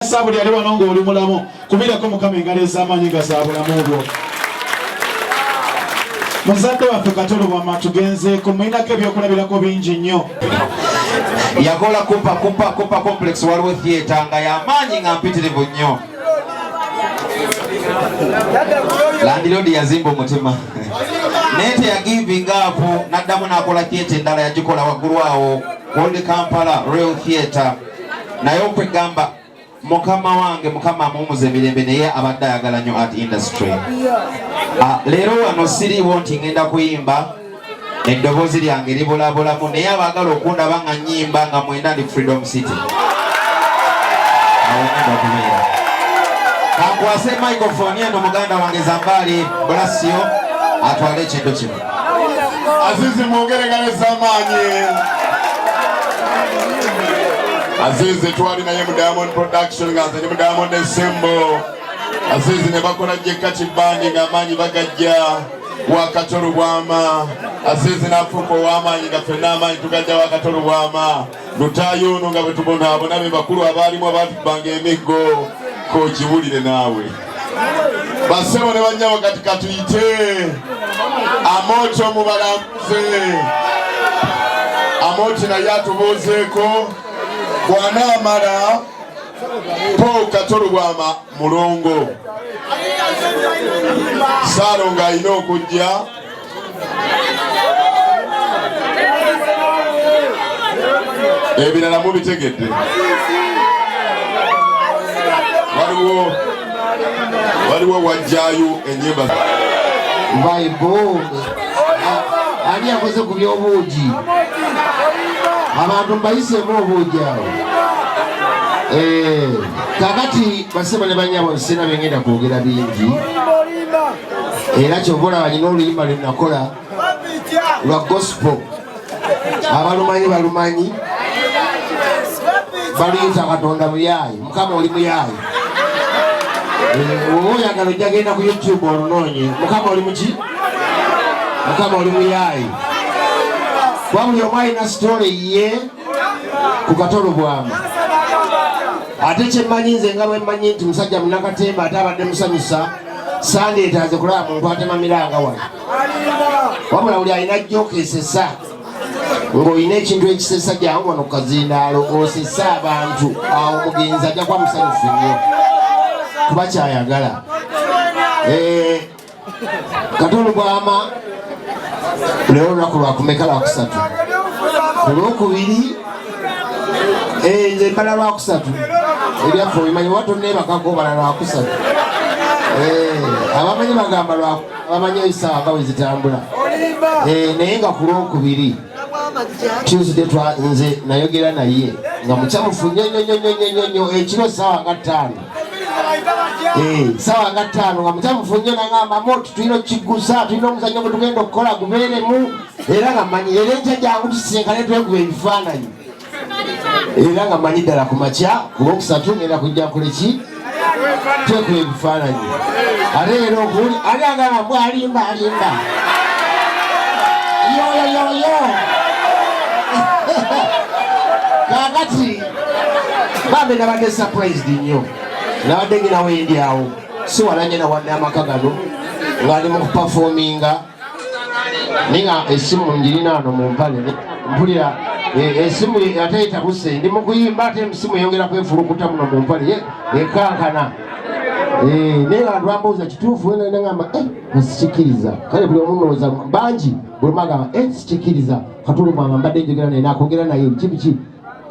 Sabu yali wanongo oli mulamu kubirako mukama engalo ez'amaanyi nga za bulamu bwo. Muzadde waffe Katolo Bwama tugenzeeko mulinako ebyokulabirako bingi nnyo. Yakola Kupa complex waliwo theatre nga y'amaanyi nga mpitirivu nnyo. Landlord yazimba omutima naye teyagivinga apo n'addamu n'akola theatre endala yagikola waggulu awo Old Kampala Royal Theatre. Naye okwegamba mukama wange mukama amumuze emirembe naye abadde ayagala nnyo art industry. Leero wano siriiwo nti ngenda kuyimba eddoboozi lyange libolabolamu naye abaagala okundaba nga nnyimba nga mwenda ndi Freedom City. Awo ngenda okubeera. Kankwase microphone eno muganda wange Zambali Blasio atwale ekintu kino. Azizi mwongere engalo ez'amaanyi. Azizi twali naye mu Diamond Production nga nze ne mu Diamond Ensemble. Azizi ne bakola Jekati Band nga amaanyi bagajja wa Katolo Bwama. Azizi n'afuuka ow'amaanyi nga ffenna amaanyi tugajja wa Katolo Bwama. Lutaayo ono nga bwe tubonaabona be bakulu abaalimu abaatubanga emiggo kokiwulire naawe. Basebo ne bannyabo kati katuyite Amoti omubalambuze. Amoti naye atubuuzeeko bw'anaamala Paul Katolo Bwama mulongo. Saalo ng'alina okujja ebirala mubitegedde. Waliwo wajjaayo ennyimba Bible ani akoze ku by'obuugi abantu mbayiseemu obuugi awo. Kakati basema ne bannyabo sina bengenda kwogera bingi era kyobola balina oluyimba lwe nakola lwa gospel abalumanyi balumanyi baluyita Katonda muyaayi mukama oli muyaayi. Wowe oyagala ojja genda ku YouTube olunoonye mukama oli muki mukama oli muyaayi. Kwa buli omu alina story ye ku Katolo Bwama. Ate kyemmanyi nze nga bwe mmanyi nti musajja Munnakatemba ate abadde musanyusa sandeetaaze kulaba muntu atema miranga wano. Wabula buli alina jjokeesesa ng'olina ekintu ekisesa jangu wano ku kazindaalo osesa abantu awo omugenzi ajja kuba musanyufu nnyo kuba kyayagala. Katolo Bwama leero lunaku lwakumeka lwakusatu ku lwokubiri nze mbala lwakusatu ebyaffe obimanyi watonneebakako bala lwakusatu. Abamanyi bagamba abamanyi ebisaawa nga bwe zitambula naye nga ku lwokubiri Tuesday nze nayogera naye nga mukyamufu nnyo ekiro saawa nga 5 saawa nga 5 nga mukyamufu nnyo nangamba Moti tulina okukigusa tulina omuzannyo gwe tugenda okukola gubeeremu era nga mmanyi era enkya jangu tusisinkane twekuba ebifaananyi era nga mmanyi ddala ku makya ku lwokusatu ngenda kujja kuleki twekuba ebifaananyi. Ate era okuli ali agamba mbw alimba yoyoyoyo kakati bambe nabadde surprised nnyo nabadde ngina wendi awo si walanye nawadde amaka gano ng'ali mu kupafominga naye nga essimu njirina wano mu mpale mpulira essimu ate etabuse ndi mu kuyimba ate essimu eyongera kwefulukuta muno mu mpale ekankana naye nga bambuuza kituufu nangamba sikikiriza kale buli omu ndowooza bangi buli magamba sikikiriza Katolo Bwama mbadde njogera naye nakwogera naye biki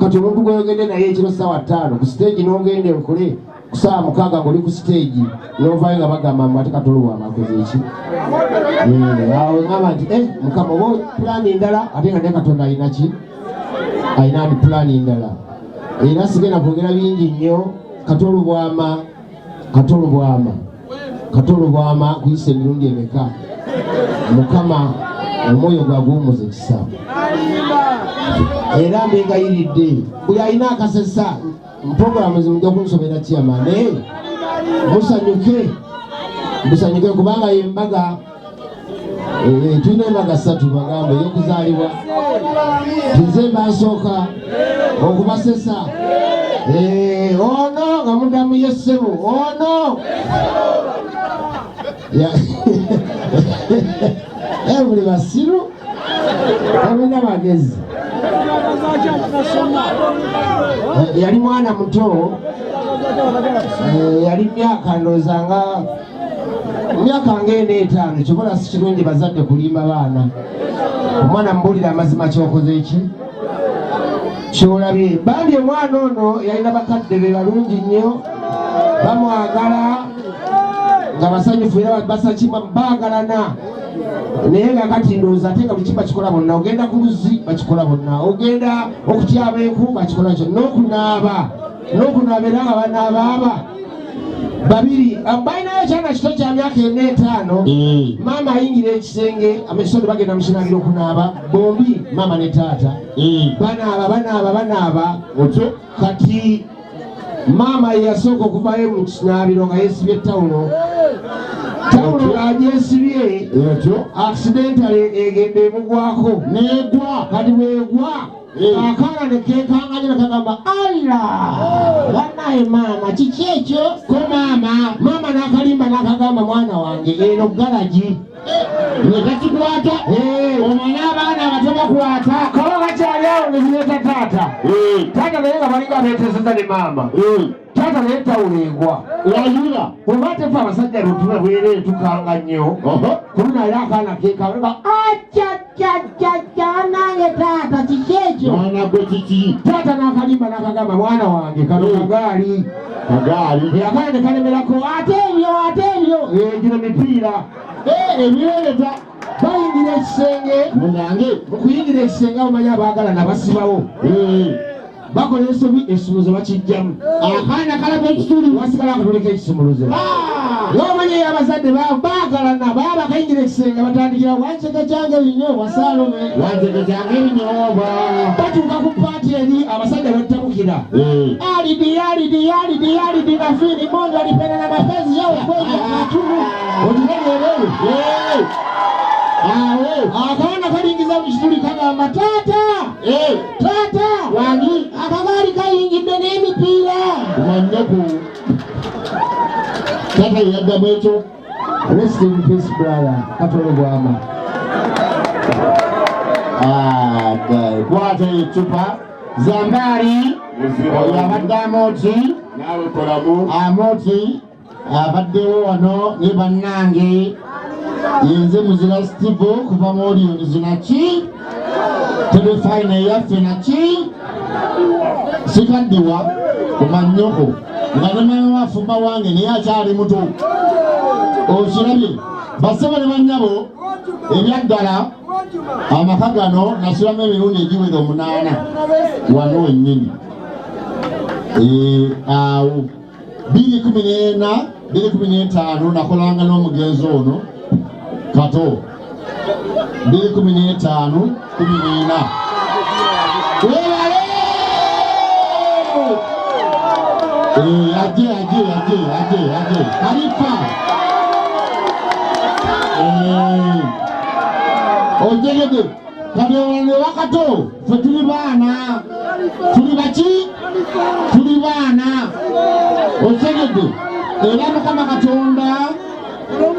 kati omuntu gweyogedde naye ekiro saawa 5 ku stage n'ogende okole ku saawa 6 ng'oli ku stage n'ovaayo nga bagamba mbu ate Katolo Bwama akoze eki. Awo ngamba nti mukama oba pulaani ndala ate nga ne Katonda alina ki alina ndi pulaani ndala era sigenda kwogera bingi nnyo. Katolo Bwama kuyisa emirundi emeka mukama omwoyo gwagwumuza ekisa era mbengayiridde buli alina akasesa mpogolamu zimujja kunsobera kyama naye musanyuke kubanga yembaga tulina embaga 3 bagamba ey'okuzaalibwa nze mbasooka okubasesa ono nga mudamu yessebu ono buli basiru abena bagezi yali mwana muto yali myaka ndozanga myaka ng'ene 5 kyobola si kirungi bazadde kulimba baana omwana mbulira amazima kyokoze eki kyolabye bambi omwana ono yalina bakadde be balungi nnyo bamwagala nga basanyufu era basakima bagalana naye nga kati ndowooza ate nga buli kimu bakikola bonna ogenda ku luzzi bakikola bonna ogenda okutyaba enku bakikola kyo n'okunaaba era nga banaabaaba babiri balinayo ekyana kito kya myaka 4-5 maama ayingira ekisenge amasisode bagenda mukinabira okunaaba bombi maama ne taata banaaba otyo kati maama yasooka okuvayo mu kinabiro nga yeesibye tawulo agyesibye accidentally egenda emugwako negwa kati bwegwa akaana nekekanganya nekagamba alla banaye maama kiki ekyo ko maama nakalimba nakagamba mwana wange eno galagi nekakikwata omwana abaana abato bakwata kaba kakyali awo nezireta taata naye nga balinga beteseza ne maama taata naye tawulo egwa wayula oba tefe abasajja lutuna bwereere tukanga nnyo kuluna era akaana kekanga nange taata kiki ekyo mwana gwe kiki taata nakalimba nakagamba mwana wange kano kagaali akaana nekalemerako ate ebyo gino mipiira ebyoleta bayingira ekisenge munange mukuyingira ekisenge abamanyi abaagala nabasibawo bakola ensobi ekisumuluzo bakijjamu akaana kalaba ekituli wasigala akatoleka ekisumuluzo nomanye abazadde baagalana baba bakayingira ekisenge batandikira wanseke kyange binyo wasalome wanseke kyange binyoba batuuka ku paati eri abasajja battabukira alidi nafini mondo alipendana mapenzi yao kweli atunu otiregerewe akaana kalingiza mukituli kagamba taata wangi akagaali kayingidde n'emipiira kumanyaku taata yaddamu ekyo rest in peace brother katolo bwama kwata ecupa zambali yabadde amoti abaddewo wano ne bannange yenze muzira Steve kuva mu Orioles naki telefine yaffe naki sikaddiwa kumanyoko nga ne mama wafumba wange naye akyali muto okirabye basaba ne bannyabo ebyaddala amaka gano nasulamu emirundi egiwera 8 wano wennyini awo 2014 nakolanga n'omugenzi ono kato 2015 webale aje Khalifa ojegede kadewone wakato fetuli bana tuli baki tuli bana ojegede era mukama katonda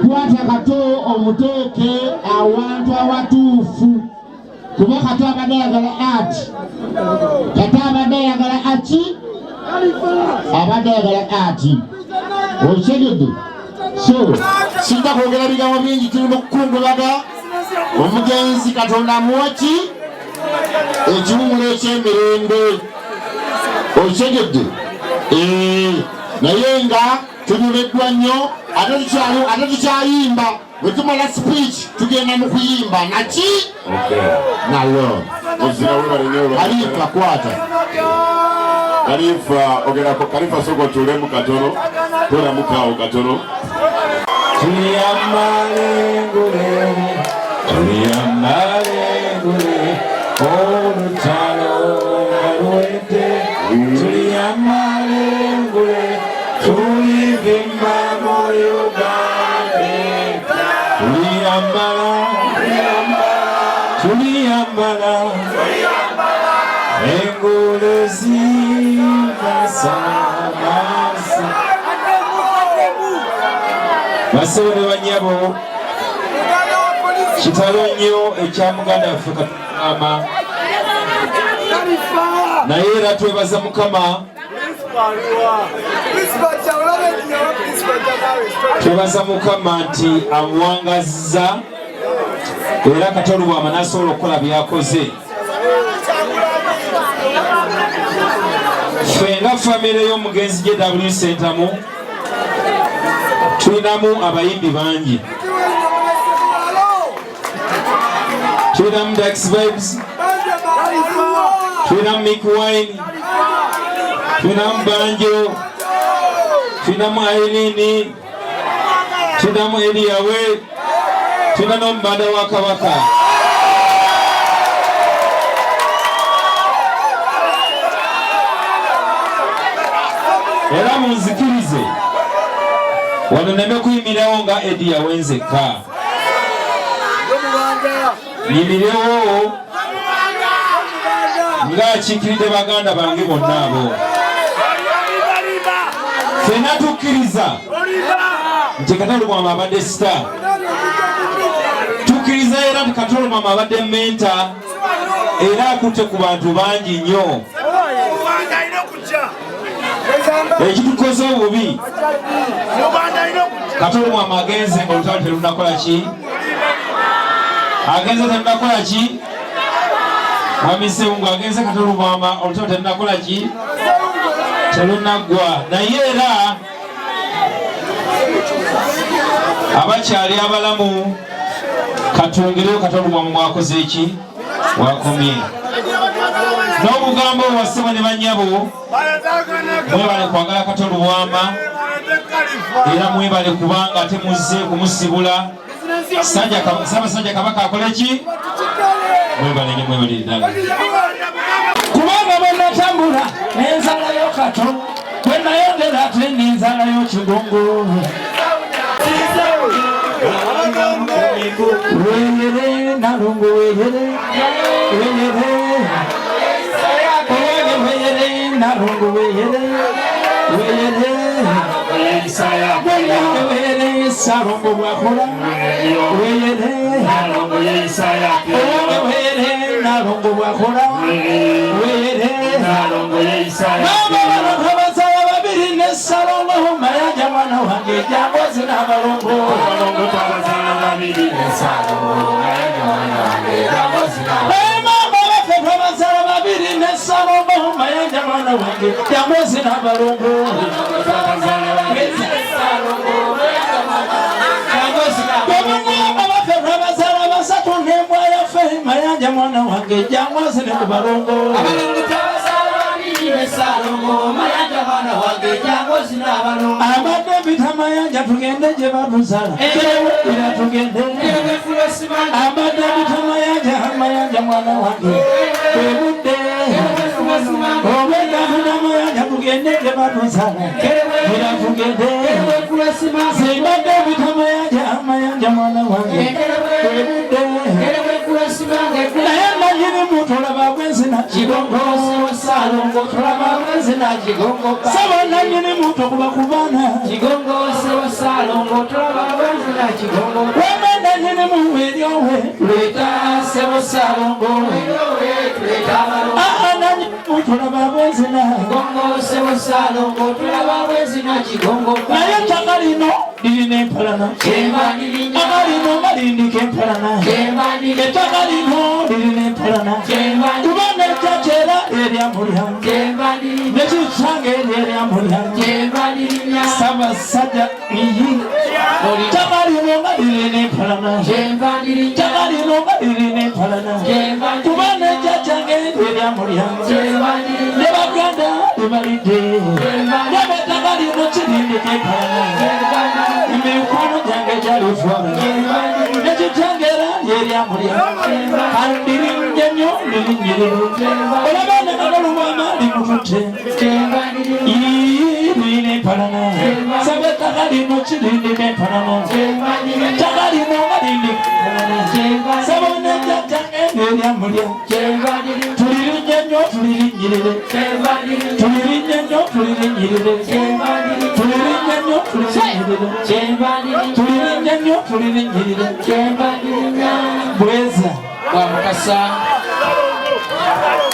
kwata kato omuteeke awantu awatuufu kuba kato abadde ayagala ati kato abadde ayagala aki abadde ayagala ati okyegedde so singa kwogera bigambo bingi tuli mu kukungulaga omugenzi katonda amuwaki ekiwumulo eky'emirembe okyegedde naye nga tunyumiddwa nnyo ate tukyayimba bwe tumala speech tugenda mu kuyimba naki nalo Khalifa kwata Khalifa soko tulemu katono tulamukawo katono tuyamalengule olutalo alwete tuyamalengule tulivimba mu Uganda tuliyambala engule zivasi Basebo ne banyabo kitalo nnyo ekya muganda waffe Katonda naye era twebaza Mukama twebaza Mukama nti amuwangazza era Katonda bw'ama n'asobola okukola byakoze. Ffe nga famire y'omugenzi JW Sentamu tulinamu abayimbi bangi. Tulinamu Dax Vibes, tulinamu Mick Wine, tulinamu Banjo, tulinamu Aileen, tulinamu Eliyawe, tulinamu Mbanda wa Kabaka. Era munzikirize wano neme kuyimirawo nga Eliyawe nzekka. Yimirewo ng'akiikiridde baganda bange bonna abo. Ffenna tukkiriza nti Katonda bw'ama abadde star. Tukkiriza era nti Katonda bw'ama abadde menta era akutte ku bantu bangi nnyo. Ekitukoze obubi Katonda bw'ama agenze olutalo terunakola ki? Agenze terunakola ki? Mwamiseungu agenze Katonda bw'ama olutalo terunakola ki? Terunaggwa. Naye era abakyali abalamu katungireyo Katonda bw'ama mwakoze eki? Wakomye. N'obugambo wasema ne bannyabo mwebale kwagala Katonda bw'ama era mwebale kubanga temuzze kumusibula. Ssaabasajja Kabaka akole ki? Mwebale nnyo, mwebale ddala. Kubanga bwe natambula n'enzalayo Kato, bwe nayongera ate n'enzalayo Kigongo. Weyere Nalungu weyere, weyere weyere Nalungu weyere, weyere weyere Salongo bwakola, weyere weyere Nalungu bwakola, weyere n'abalongo abasaya babiri ne Salongo mayanja mwana wange jambozi n'abalongo. Mama baffe abasaya babiri ne Salongo mayanja mwana wange jambozi n'abalongo. Mayanja mwana wange jambozi n'abalongo. Abadde mpita mayanja tugende gye batuzala era tugende. Abadde mpita mayanja mwana wange ebudde obedda mpita mayanja tugende gye batuzala era tugende. Simbadde mpita mayanja mwana wange ebudde naye nanyini muntu olaba bwenzina Kigongo. Salongo tulaba bwenzina Kigongo. Saba nanyini muntu okuba ku baana Kigongo. Salongo tulaba bwenzina Kigongo. Wema nanyini muntu eryowe leta sebo Salongo. Nanyini muntu olaba bwenzina Kigongo. Sebo Salongo tulaba bwenzina Kigongo. Naye ettaka lino lirina empalana, amalino malindika empalana, ettaka lino lirina empalana, kuba nejjajera eryamulya nekisange eryamulya Ssaabasajja iyi ettaka lino nga lirina empalana, ettaka lino nga lirina empalana, kuba nejjajjange eryamulya ne baganda ebalidde nebe ettaka lino kirindika empalana. Emikono gyange gyalifuana nekitengera yeryamulya kandi linnye nnyo lirinyiriru olaba nekalolubwama limututte lirina empalana. Saba ettaka lino kirindika empalana, ettaka lino nga lindika empalana. Saba nejjajjange eryamulya tulirinnye nyo tulirinyirire tulirinnye nyo tulirinyirire tulirinnye nyo tulirinyirire bweza bwa Mukasa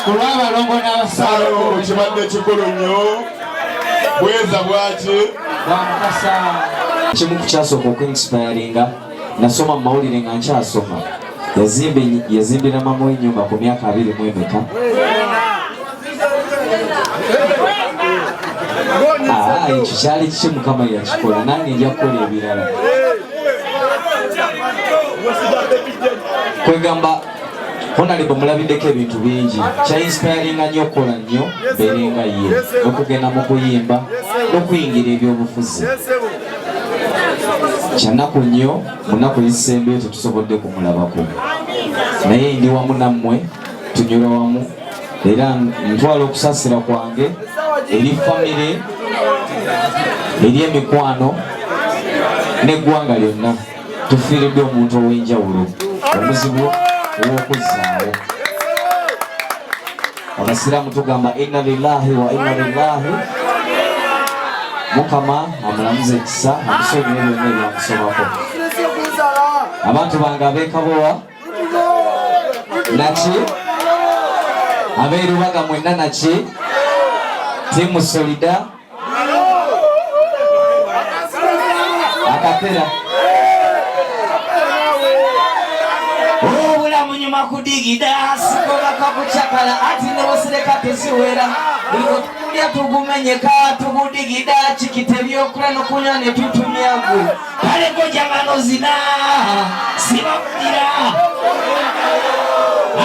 kulaba longo n'abasaalo kibadde kikulu nnyo bweza bwaki bwa Mukasa. Kimu kukyasooka okwensipayaringa nasoma mu mawulire nga nkyasoma yazimbira mama w'ennyumba ku myaka 20 ekyo kyali kiki Mukama yakikola nange nja kukola ebirala kwegamba Honorable mulabiddeko ebintu bingi kyainsipayaringa nnyo okukola nnyo berenga ye okugenda mu kuyimba n'okuyingira ebyobufuzi kyanaku nnyo mu nnaku ezisembeyo tetusobodde kumulabako naye ndi wamu nammwe tunyula wamu era ntwala okusaasira kwange eri famire eri emikwano n'eggwanga lyonna tufiiriddwe omuntu ow'enjawulo omuzibu ow'okuzaawo abasiraamu tugamba inna lillahi wa inna lillahi Mukama amulamuze ekisa amusonyiwe byonna ebyamusomako abantu bange ab'Ekabowa naki ab'Erubaga mwenna naki tiimu Solida akapera obulamu nyuma kudigida sikola kakucakala ati nebosireka teziwera tulya tugumenyeka tugudigida kikite byokula nokunywa netutumyagu kale gojamano zina sibakudira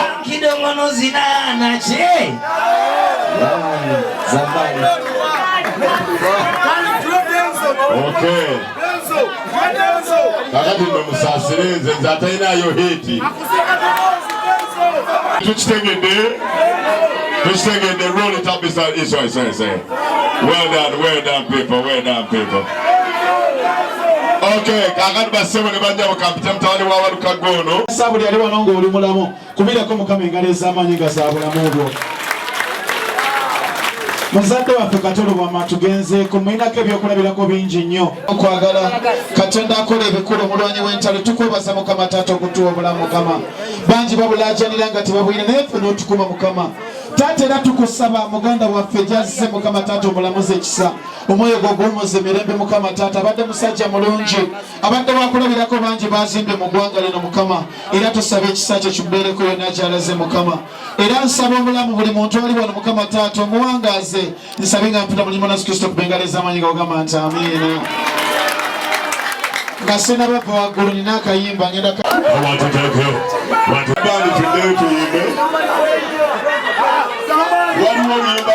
ankidongono zina nache Zambali okay kakati ndo musasirenze nze atalinayo hiti tukitegedde roll it up say well done people okay kakati basebo ne banja bakampita mtawali wa walukagono sabuli ali wanongo oli mulamu kubirako Mukama engalo ez'amaanyi gasabulamu obwo muzadde waffe Katolo Bwama tugenzeeko mulinako ebyokulabirako bingi nnyo okwagala Katonda akola ebikulu mulwanyi w'entalo tukwebaza Mukama Taata okutuwa obulamu Mukama bangi babulaajanira nga tebabwine naye ffe n'otukuma Mukama Taata era tukusaba muganda waffe gyazze Mukama Taata omulamuzi ekisa omwoyo gwo guwummuza emirembe Mukama Taata abadde musajja mulungi abadde bakulabirako bangi bazimbe mu ggwanga lino Mukama era tusaba ekisa kye kimubeereko yonna gy'alaze Mukama era nsaba omulamu buli muntu ali wano Mukama Taata omuwangaaze nsabe nga mpita mulimu Yesu Kristo kubengala ez'amaanyi gogamba nti amiina nga sinabava waggulu nina akayimba ngenda waliwo oluyimba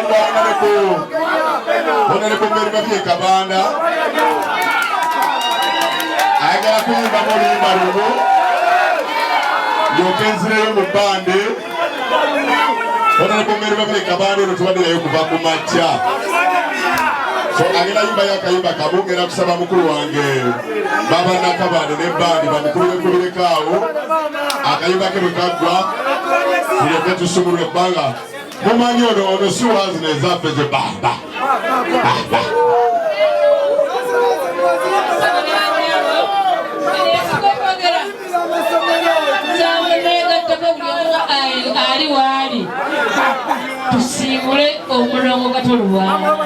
lwanaleko Meriba Byekabanda ayagala kuyimbamu oluyimba luno yokenzireyo mu bbande Honorable Meriba Byekabanda olwo tubaddirayo kuva ku makya so agenda yimba yakayimba kabungera kusaba mukulu wange baba Nakabande ne bandi bamukulekaawo akayimba ke bwe kaggwa tuleke tusumulwe ebbanga mumanyi ono si wazina ezaffe ze baba ali waali tusiibule omulongo Katolo Bwama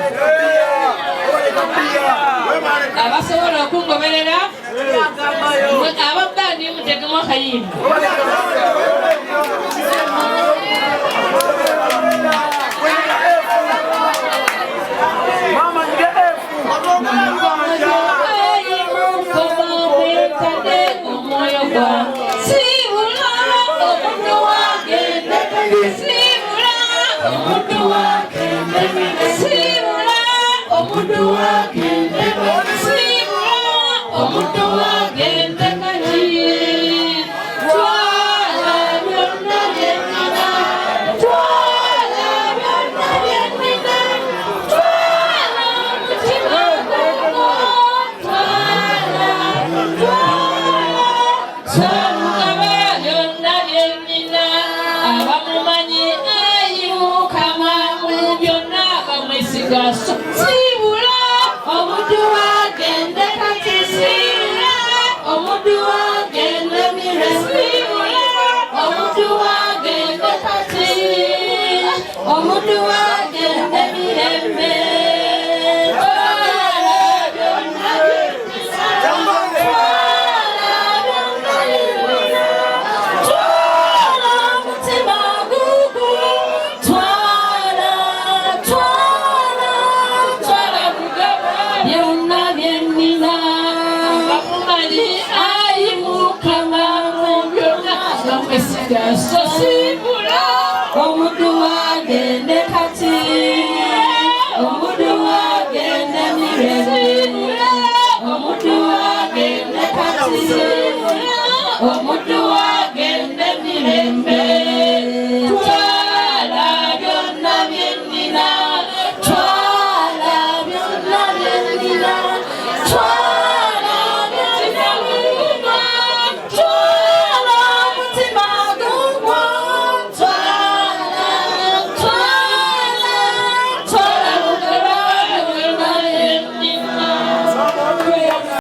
abasobola okungoberera ababbandi mutegemu akayimba byonna byennina bakumali ayi mukama mu byonna bakwesiga sosimbula omuddu wagende kati omuddu wagende mirembe omuddu wagende kati omuddu